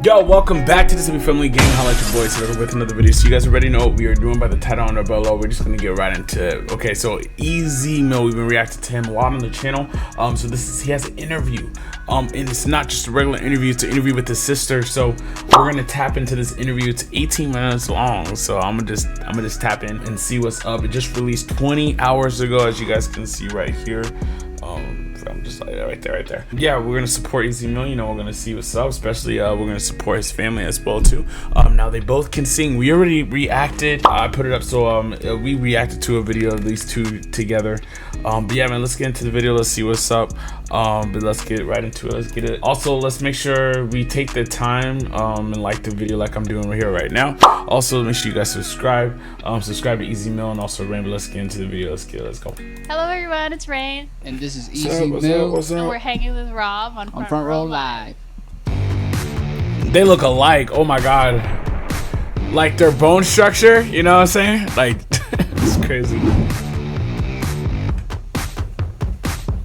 Yo, welcome back to the Simi Family Gang. How like your boys here with another video. So you guys already know what we are doing by the title on our below. We're just gonna get right into it. Okay, so Ez Mil, we've been reacting to him a lot on the channel. So he has an interview. And it's not just a regular interview, it's an interview with his sister. So we're gonna tap into this interview. It's 18 minutes long. So I'm gonna just tap in and see what's up. It just released 20 hours ago, as you guys can see right here. I'm just like right there. Yeah, we're gonna support Ez Mil. You know, we're gonna see what's up. Especially, we're gonna support his family as well too. Now they both can sing. We already reacted. I put it up, so we reacted to a video of these two together. But yeah, man, let's get into the video. Let's see what's up. But let's get right into it. Let's get it. Also, let's make sure we take the time and like the video like I'm doing right here right now. Also, make sure you guys subscribe. Subscribe to Ez Mil and also Raynn. But let's get into the video. Let's go. Hello everyone, it's Raynn. And this is Ez Mil. And we're hanging with Rob on Front Row Live. They look alike. Oh my god. Like their bone structure, you know what I'm saying? Like, it's crazy.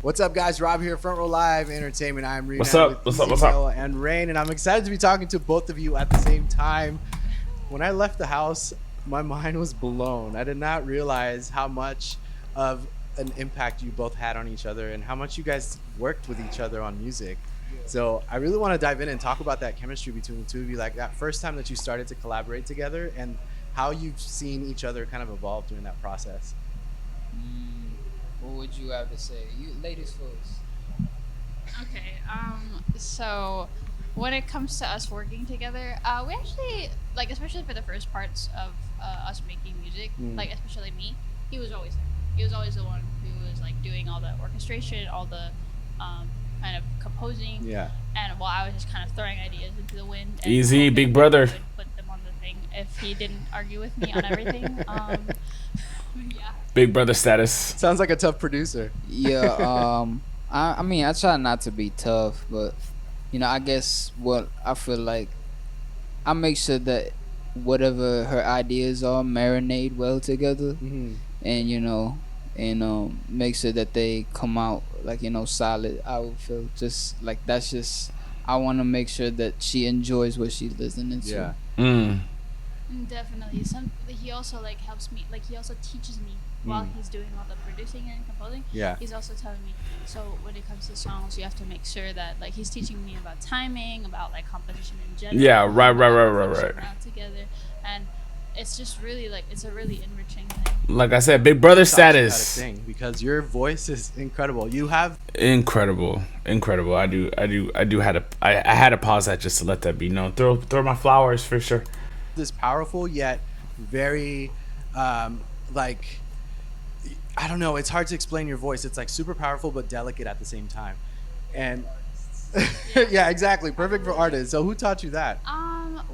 What's up, guys? Rob here, Front Row Live Entertainment. I'm reunited What's up? with What's up? And Raynn, and I'm excited to be talking to both of you at the same time. When I left the house, my mind was blown. I did not realize how much of an impact you both had on each other and how much you guys worked with each other on music. So I really want to dive in and talk about that chemistry between the two of you, like that first time that you started to collaborate together and how you've seen each other kind of evolve during that process. What would you have to say? You ladies first. Okay, so when it comes to us working together, we actually, like, especially for the first parts of us making music, like especially me, he was always there. He was always the one who was like doing all the orchestration, all the kind of composing. Yeah. And while I was just kind of throwing ideas into the wind. Easy, big brother. Put them on the thing if he didn't argue with me on everything. Yeah. Big brother status. Sounds like a tough producer. Yeah. I mean, I try not to be tough, but you know, I guess what I feel like, I make sure that whatever her ideas are marinate well together, and you know. And make sure that they come out like, you know, solid. I would feel just like that's just, I want to make sure that she enjoys what she's listening to. Yeah. Definitely. He also like helps me, like he also teaches me while he's doing all the producing and composing. Yeah. He's also telling me, so when it comes to songs, you have to make sure that like he's teaching me about timing, about like composition in general. Yeah, right. Together, and it's just really like, it's a really enriching thing. Like I said, big brother status. Because your voice is incredible. You have incredible. I had to pause that just to let that be known. Throw my flowers for sure. This powerful yet very like, I don't know, it's hard to explain your voice. It's like super powerful but delicate at the same time. And yeah, exactly. Perfect for artists. So who taught you that?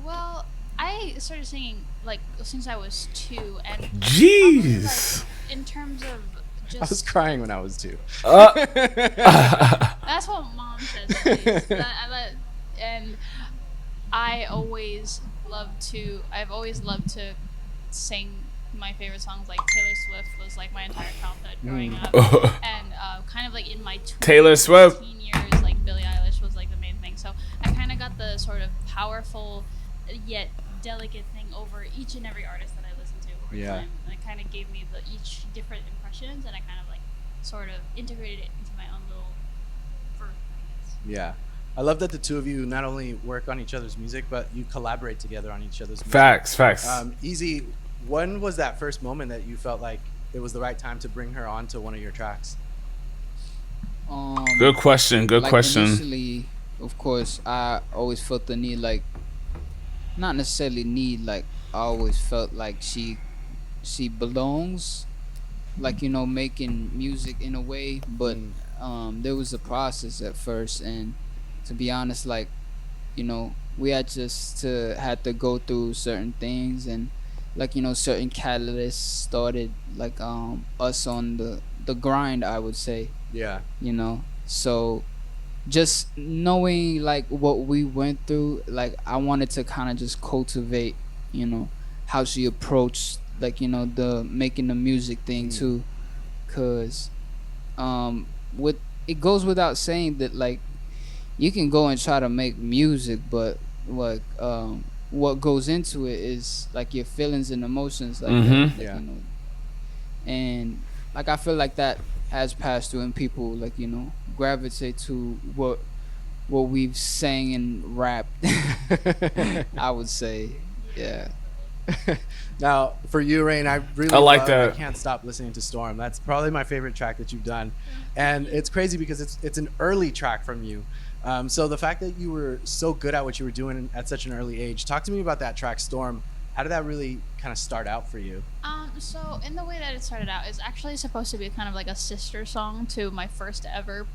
Well, I started singing like since I was 2, and jeez, like, in terms of just, I was crying when I was 2. That's what mom says. And I've always loved to sing my favorite songs. Like Taylor Swift was like my entire childhood growing up, and kind of like in my Taylor Swift teen years, like Billie Eilish was like the main thing. So I kind of got the sort of powerful yet delicate thing over each and every artist that I listened to over time. And it kind of gave me each different impressions, and I kind of like sort of integrated it into my own little version, I guess. Yeah. I love that the two of you not only work on each other's music, but you collaborate together on each other's music. Facts. Ez, when was that first moment that you felt like it was the right time to bring her onto one of your tracks? Good question. Initially, of course, I always felt the need, like, not necessarily need, like I always felt like she belongs, like, you know, making music in a way, but there was a process at first, and to be honest, like, you know, we had to go through certain things, and like, you know, certain catalysts started like us on the grind, I would say. Yeah. You know, so just knowing like what we went through, like I wanted to kind of just cultivate, you know, how she approached, like, you know, the making the music thing too, cause with it goes without saying that like you can go and try to make music, but what goes into it is like your feelings and emotions, like Mhm. that, Yeah. and like I feel like that has passed through, and people gravitate to what we've sang and rapped. I would say, yeah. Now, for you, Rain, I really I like love, that. I can't stop listening to Storm. That's probably my favorite track that you've done, and it's crazy because it's an early track from you. So the fact that you were so good at what you were doing at such an early age, talk to me about that track, Storm. How did that really kind of start out for you? So in the way that it started out, it's actually supposed to be kind of like a sister song to my first ever,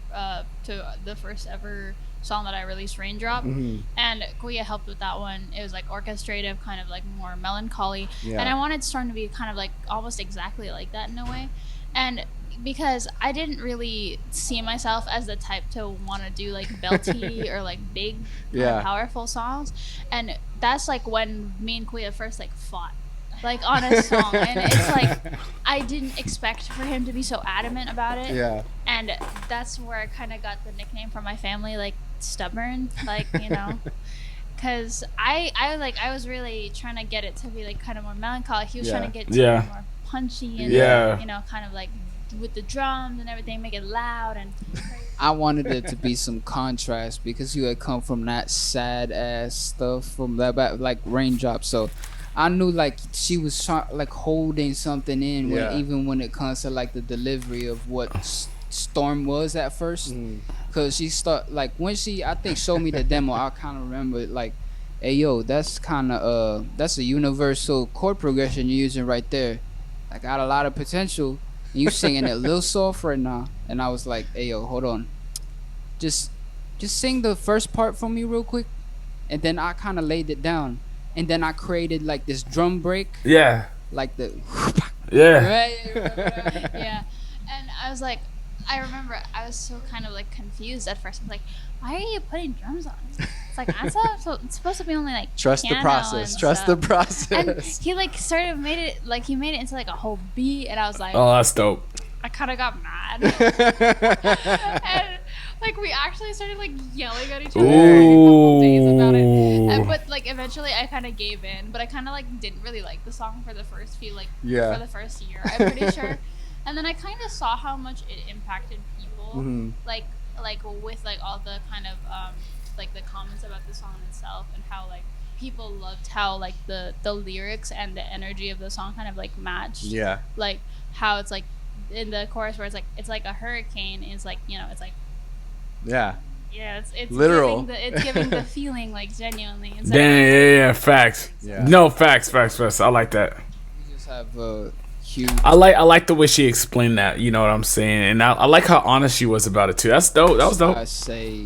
to the first ever song that I released, Raindrop. Mhm. And Kuya helped with that one. It was like orchestrative, kind of like more melancholy. Yeah. And I wanted Storm to be kind of like almost exactly like that in a way. And because I didn't really see myself as the type to want to do like belty or like big, Yeah. powerful songs. And that's like when me and Kuya first like fought like on a song, and it's like I didn't expect for him to be so adamant about it. Yeah. And that's where I kind of got the nickname from my family, like stubborn, like because I was really trying to get it to be like kind of more melancholy. He was Yeah. trying to get it to Yeah. be more punchy and Yeah. kind of like with the drums and everything, make it loud and I wanted it to be some contrast because you had come from that sad ass stuff from that back, like Raindrop. So I knew like she was like holding something in when, Yeah. even when it comes to like the delivery of what Storm was at first. Mm. Cause she start like when she I think showed me the demo, I kind of remember like, hey yo, that's kind of that's a universal chord progression you're using right there. I got a lot of potential. And you singing it a little soft right now, and I was like, hey yo, hold on, just sing the first part for me real quick, and then I kind of laid it down, and then I created like this drum break, Yeah. like the Yeah. right. yeah. And I was like, I remember I was so kind of like confused at first. I was like, why are you putting drums on? It's like it's supposed to be only like Trust the piano process. and Trust the stuff. And process. he like sort of made it into like a whole beat, and I was like, Oh, that's dope. I kind of got mad. And like we actually started like yelling at each other for like, a couple days about it. Ooh. But like eventually I kind of gave in, but I kind of like didn't really like the song for the first few Yeah. for the first year, I'm pretty sure. And then I kind of saw how much it impacted people, Mhm. like with like all the kind of like the comments about the song itself, and how like people loved how like the lyrics and the energy of the song kind of like matched. Yeah. Like how it's like in the chorus where it's like a hurricane, and it's like it's like Yeah. it's Literal. it's giving the feeling like genuinely instead Damn, of, yeah, facts. Yeah. No, facts. I like that. You just have a huge. I like the way she explained that. You know what I'm saying, and I like how honest she was about it too. That's dope. That was dope. I say,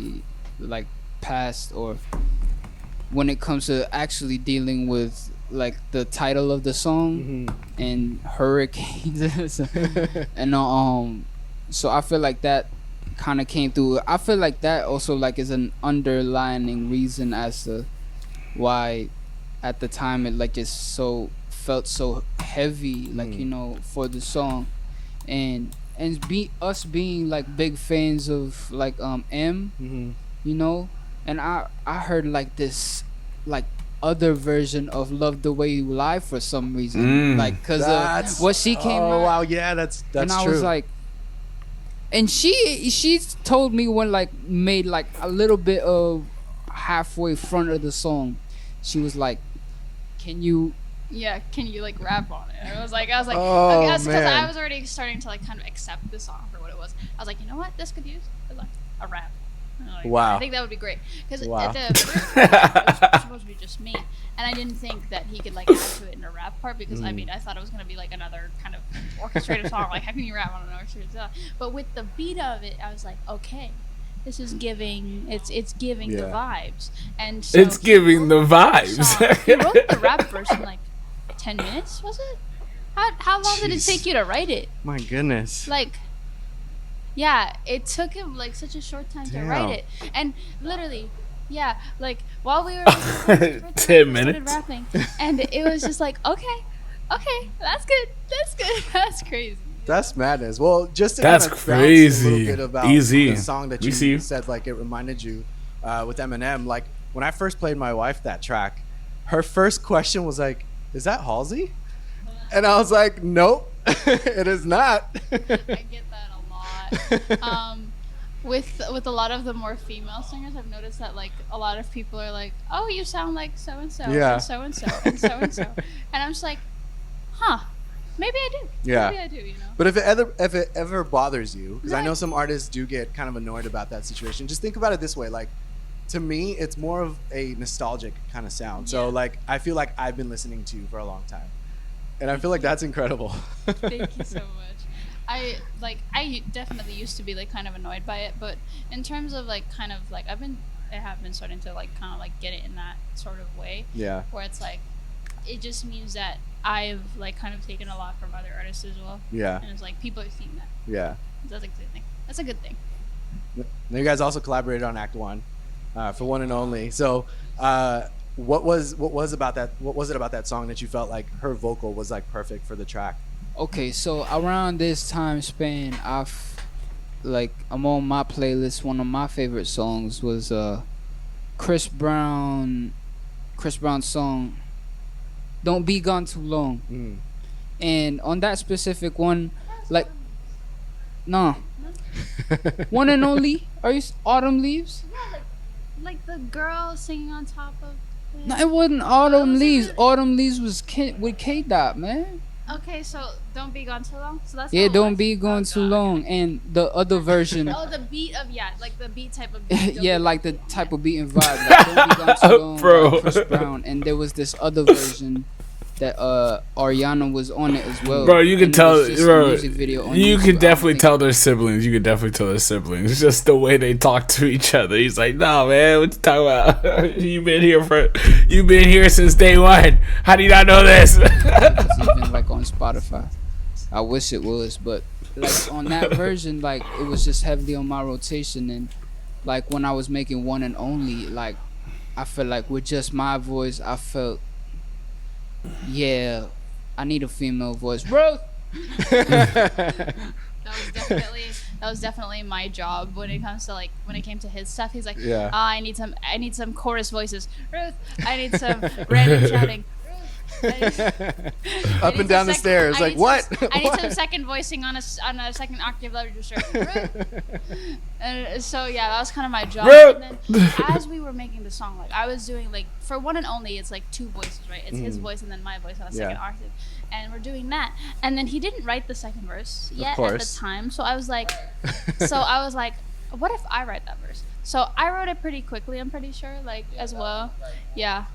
like past or when it comes to actually dealing with like the title of the song and hurricanes, and so I feel like that kind of came through. I feel like that also like is an underlining reason as to why at the time it like just so felt so heavy, like for the song, and us being like big fans of like M, and I heard like this like other version of Love the Way You Lie for some reason, like because of what she came Oh out, wow, yeah, that's and I true. was like, and she told me when like made like a little bit of halfway front of the song, she was like, can you can you like rap on it? And I was like Oh, because man. I was already starting to like kind of accept the song for what it was. I was like, you know what, this could use a rap. And I'm like, Wow. I think that would be great, because Wow. at the first it was supposed to be just me, and I didn't think that he could like add to it in a rap part, because I mean I thought it was gonna be like another kind of orchestrated song, like how can you rap on an orchestrated song? But with the beat of it, I was like, okay, this is giving it's giving the Yeah. vibes, and so It's he giving wrote the vibes. song. He wrote the rap version like 10 minutes, was it? How long did it Jeez. take you to write it? My goodness. Like, yeah, it took him like such a short time to write Damn. it, and literally, yeah, like while we were recording, 10 we started minutes. rapping, and it was just like, okay, that's good, that's crazy. That's madness. Well, just to That's kind of crazy. bounce a little bit about Easy. the song that We you see you. said, like it reminded you with Eminem. Like when I first played my wife that track, her first question was like, "Is that Halsey?" And I was like, "Nope, it is not." I get that a lot. With a lot of the more female singers, I've noticed that like a lot of people are like, "Oh, you sound like so and so, Yeah. and so and so, and so and so," and I'm just like, "Huh, maybe I do. Yeah. Maybe I do." You know. But if it ever bothers you, because I know Right. some artists do get kind of annoyed about that situation, just think about it this way. Like, to me, it's more of a nostalgic kind of sound. So, Yeah. like, I feel like I've been listening to you for a long time. And I feel like that's incredible. Thank you so much. I definitely used to be like kind of annoyed by it, but in terms of like kind of like I have been starting to like kind of like get it in that sort of way Yeah. where it's like it just means that I've like kind of taken a lot from other artists as well. Yeah. And it's like people are seeing that. Yeah. That's a good thing. That's a good thing. Now, you guys also collaborated on Act One for One and Only. So, what was it about that song that you felt like her vocal was like perfect for the track? Okay, so around this time span, I'm on my playlist. One of my favorite songs was Chris Brown's song "Don't Be Gone Too Long," and on that specific one, like, nah, One and Only. Are you Autumn Leaves? Yeah, like the girl singing on top of it. No, it wasn't Autumn was it Leaves. really? Autumn Leaves was with K Dot, man. Okay, so Don't Be Gone Too Long. So that's Yeah, how it Don't was? Be Gone Oh, Too God. Long, and the other version. Oh, the beat of like the beat type of beat. Yeah, like the type of beat and vibe. Like, Don't Be Gone Too Long, Bro. by Chris Brown, and there was this other version that Ariana was on it as well. Bro, you can and it tell, was just a bro. music video on You YouTube. could I definitely don't tell they're siblings. You could definitely tell they're siblings. It's just the way they talk to each other. He's like, "No, man, what you talking about? You've been here since day one. How do you not know this?" think it's even like on Spotify. I wish it was, but like on that version, like it was just heavily on my rotation, and like when I was making One and Only, like I felt like with just my voice, I felt, yeah, I need a female voice, bro. That was definitely my job when it comes to like when it came to his stuff. He's like, Yeah. I need some chorus voices. Ruth, I need some random shouting. Up and down the stairs, like, what? I need some What? second voicing on a second octave level register. And so yeah, that was kind of my job. Ruth. And then as we were making the song, like I was doing like for One and Only, it's like two voices, right? It's his voice and then my voice on a second Yeah. octave. And we're doing that. And then he didn't write the second verse yet at the course. time. So I was like, what if I write that verse? So I wrote it pretty quickly, I'm pretty sure, like as well. Yeah.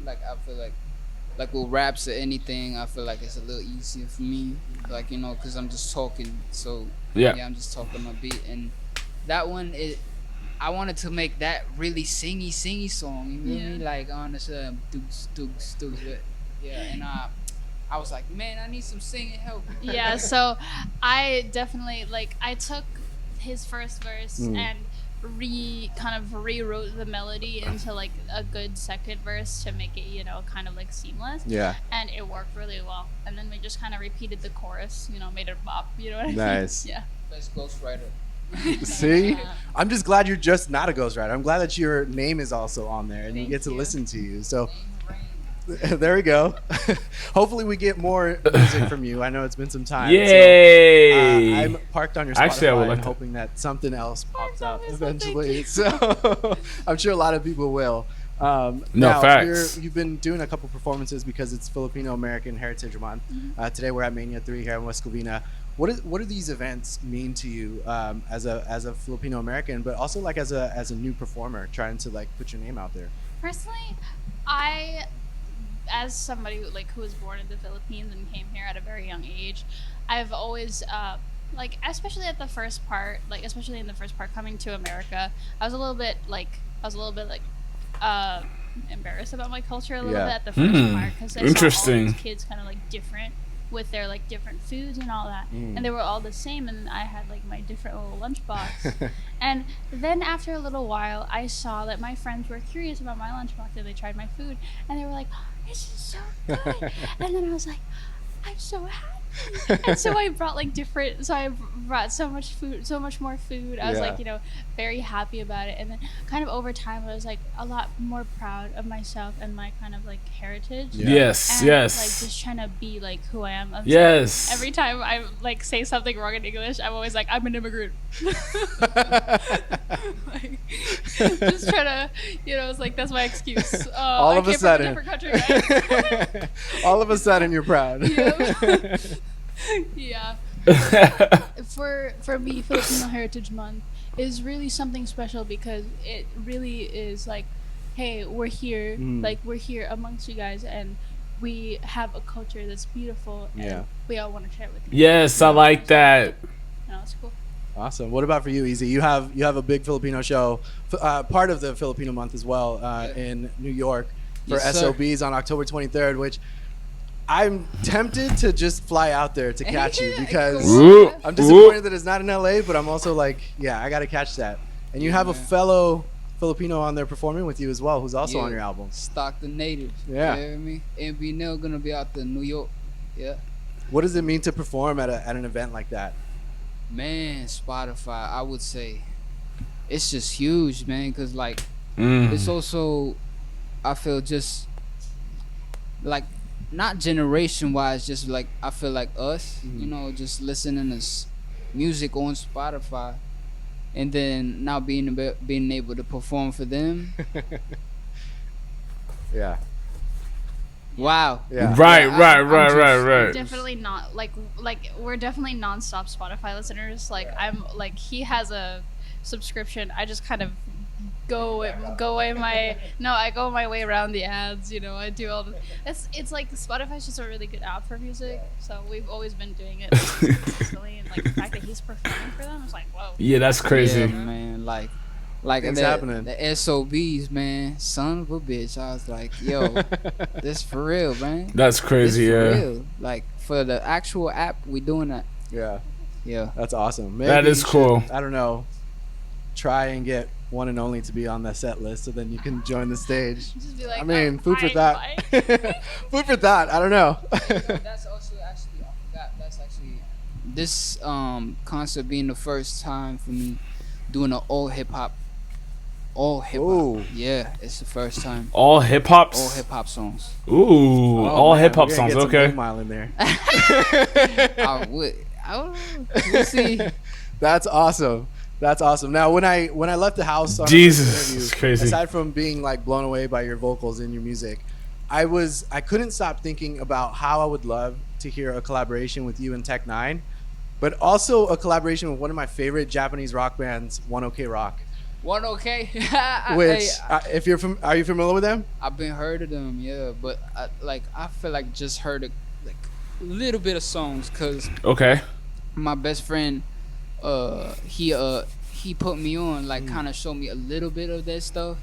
Like I feel like with raps or anything, I feel like it's a little easier for me, like because I'm just talking. So Yeah. I'm just talking my beat, and that one I wanted to make that really singy song. You feel me? Like on the dukes, yeah. And I was like, man, I need some singing help. Yeah, so I definitely I took his first verse and kind of rewrote the melody into like a good second verse to make it kind of like seamless. Yeah. And it worked really well. And then we just kind of repeated the chorus, made it bop. You know what I mean? Nice. Yeah. Best ghostwriter. See, I'm just glad you're just not a ghostwriter. I'm glad that your name is also on there and we Thank get to you. listen to you. So there we go. Hopefully we get more music from you. I know it's been some time. Yay! So, I'm parked on your Spotify Actually, I would like and to- hoping that something else pops up Well, thank eventually. you. So I'm sure a lot of people will. Facts. You've been doing a couple performances because it's Filipino American Heritage Month. Today we're at Mania 3 here in West Covina. What do these events mean to you as a Filipino American, but also like as a new performer trying to like put your name out there? Personally, as somebody who was born in the Philippines and came here at a very young age, I've always especially in the first part coming to America, I was a little bit embarrassed about my culture a little Yeah. bit at the first part because I saw all Interesting. these kids kind of different with their different foods and all that, and they were all the same, and I had my different little lunchbox. And then after a little while, I saw that my friends were curious about my lunchbox and they tried my food and they were like, "Oh, this is so good." And then I was like, I'm so happy. And so I brought like different. So I brought so much food, so much more food. I was Yeah. like, very happy about it. And then kind of over time, I was like a lot more proud of myself and my kind of like heritage. Yeah. Yes, And yes. like just trying to be like who I am. I'm Yes. Every time I like say something wrong in English, I'm always like, I'm an immigrant. Like, just trying to, it's like that's my excuse. All I of a came sudden. from a different country, guys. All of a sudden, you're proud. Yeah. For me, Filipino Heritage Month is really something special because it really is like, hey, we're here, like we're here amongst you guys, and we have a culture that's beautiful, and Yeah. we all want to share it with you. Yes, I like that. It's cool. Awesome. What about for you, Easy? You have a big Filipino show, part of the Filipino month as well, in New York for Yes, sir. SOBs on October 23rd, which I'm tempted to just fly out there to catch you because Ooh. I'm disappointed that it's not in LA, but I'm also like, yeah, I got to catch that. And you have a fellow Filipino on there performing with you as well, who's also Yeah. on your album. Stockton native. Yeah. You hear me? MB Nell gonna be out there in New York. Yeah. What does it mean to perform at an event like that? Man, Spotify, I would say it's just huge, man, because like Mm. it's also, I feel just like not generation wise, just like I feel like us, just listening to music on Spotify, and then now being able to perform for them. Yeah. Wow. Yeah. Right, Yeah, right, I'm right, just- right, right. Definitely not like we're definitely non-stop Spotify listeners. Like I'm like he has a subscription. I just kind of I go my way around the ads. I do all the. It's like Spotify's just a really good app for music. So we've always been doing it consistently, and like the fact that he's performing for them, it's like whoa. Yeah, that's crazy. Yeah, man. Like Things the, happening. the SOBs, man. Son of a bitch. I was like, yo, this for real, man. That's crazy, This for yeah. real. Like for the actual app, we doing that. Yeah. Yeah. That's awesome. Maybe That is you should, cool. I don't know. Try and get one and only to be on the set list, so then you can join the stage. Just be like, I mean, food for hi, thought. bye. Food for thought. I don't know. That's also actually I forgot. That's actually this concert being the first time for me doing an all hip hop. Ooh. Yeah, it's the first time. All hip hops. All hip hop songs. Ooh, Oh, all man, hip hop we're gonna songs. get some Okay. Big Mile in there. I don't know. We'll see. That's awesome. That's awesome. Now, when I left the house on Jesus, our first interview, it's crazy. aside from being like blown away by your vocals and your music, I couldn't stop thinking about how I would love to hear a collaboration with you and Tech Nine, but also a collaboration with one of my favorite Japanese rock bands, One OK Rock. One okay. Which, are you familiar with them? I've been heard of them, yeah, but I feel like just heard a little bit of songs, cause Okay. my best friend, he put me on, like kind of showed me a little bit of that stuff,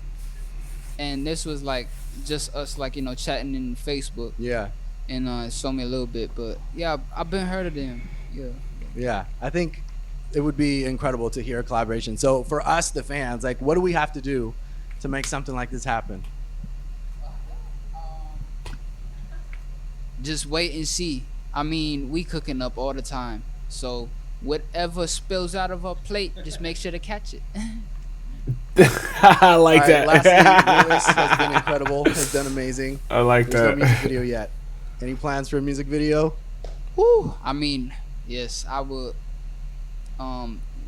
and this was like just us like chatting in Facebook, Yeah. and showed me a little bit, but yeah, I've been heard of them, yeah. Yeah, I think it would be incredible to hear a collaboration. So for us, the fans, like, what do we have to do to make something like this happen? Just wait and see. I mean, we cooking up all the time, so whatever spills out of our plate, just make sure to catch it. I like All right, that. lastly, Lewis has been incredible, has done amazing. I like There's no music that. video yet. Any plans for a music video? Woo! I mean, yes, I would.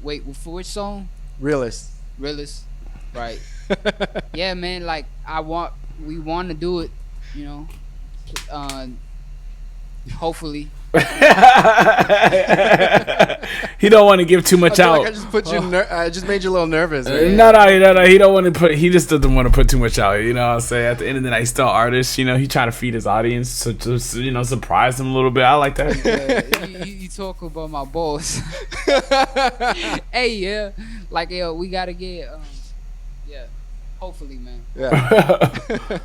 Wait, for which song? Realist. Realist, right? Yeah, man. Like we want to do it. Hopefully. He don't want to give too much I feel out. like I just put you. I just made you a little nervous. No, man. no. He don't want to put. He just doesn't want to put too much out. You know what I'm saying? At the end of the night, he's still an artist. He trying to feed his audience, so just surprise them a little bit. I like that. Yeah, you talk about my boss. Hey, yeah, like we gotta get. Yeah, hopefully, man. Yeah.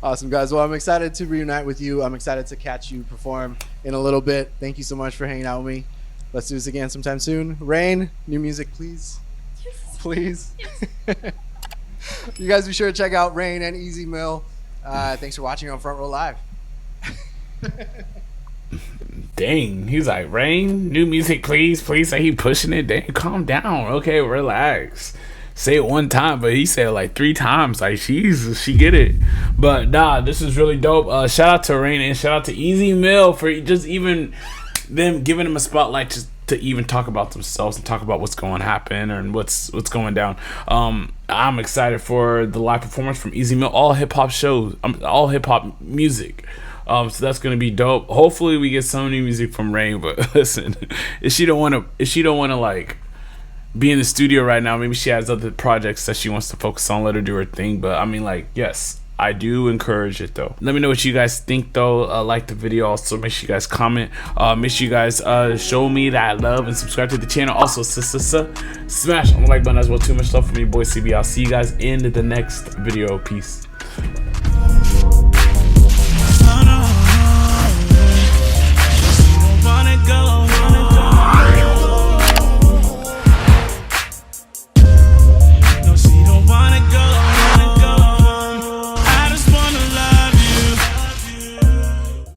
Awesome, guys. Well, I'm excited to reunite with you. I'm excited to catch you perform in a little bit. Thank you so much for hanging out with me. Let's do this again sometime soon. Raynn, new music, please. Please. You guys be sure to check out Raynn and Ez Mil. Thanks for watching on Front Row Live. Dang, he's like, Rain, new music, please. Please say he pushing it. Dang, calm down. Okay, relax. Say it one time, but he said it like 3 times. Like, Jesus, she get it. But nah, this is really dope. Shout out to Rayn and shout out to Ez Mil for just even them giving him a spotlight just to even talk about themselves and talk about what's going to happen and what's going down. I'm excited for the live performance from Ez Mil. All hip hop shows, all hip hop music. So that's gonna be dope. Hopefully we get some new music from Rayn. But listen, if she don't want to like be in the studio right now, maybe she has other projects that she wants to focus on. Let her do her thing. But I mean, like, yes, I do encourage it though. Let me know what you guys think though. Like the video. Also make sure you guys comment. Make sure you guys show me that love and subscribe to the channel. Also smash on the like button as well. Too much love from me, boy CB. I'll see you guys in the next video. Peace. Wanna go